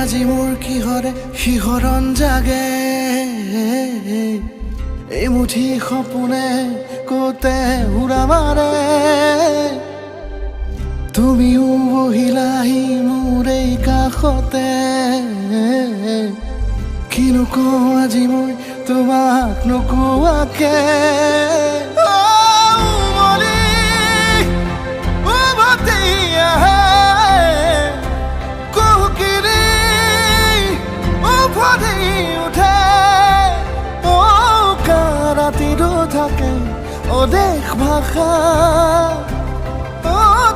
আজি মোৰ কিহৰে শিহৰণ জাগে এই মুঠি সপোনে কতে উৰা মাৰে তুমিও বহিলাহি মোৰ এই কাষতে কিনো কওঁ আজি মই তোমাক নোকোৱাকে দেশ ভাষা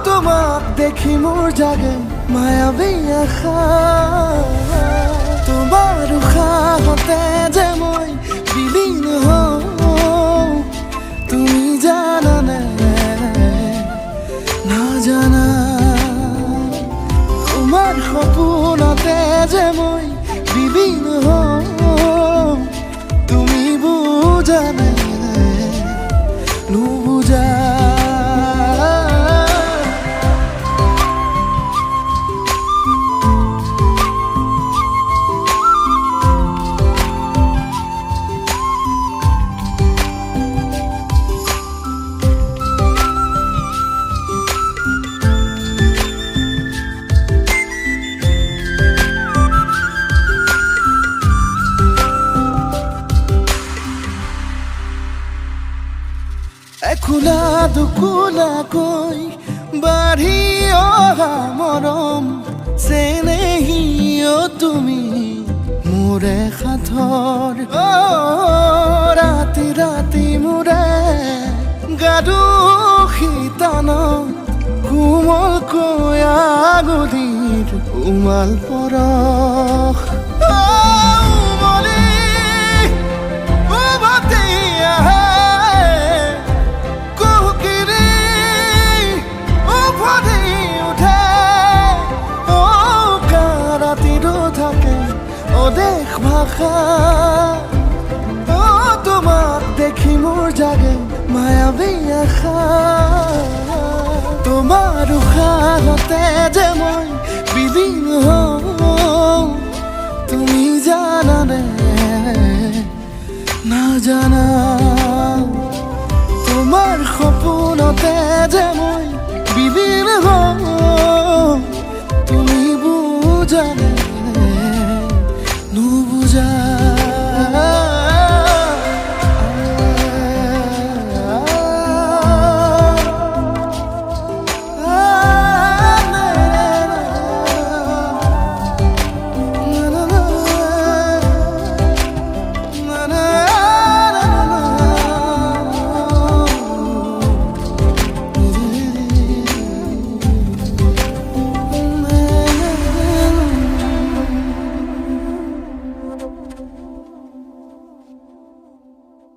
তোমাক দেখি মোৰ জাগে মায়াবী আশা তোমাৰ উশাহতে যে মই বিলীন হওঁ তুমি জানানে নাজানা তোমাৰ সপোনতে যে মই বিলীন হওঁ তুমি বুজানে নুবুজা একুলা দুকুলাকৈ বাঢ়ি অহা মৰম চেনেহিও তুমি মোৰে সাথৰ ৰাতি ৰাতি মোৰে গাদুষি টানত কোমলকৈ আগুলিৰ উমাল পৰশ দেশ ভাষা তোমাক দেখি মোৰ জাগে মায়াবী আশা তোমাৰ উশাহতে যে মই বিলীন হওঁ তুমি জানানে নাজানা তোমাৰ সপোনতে যে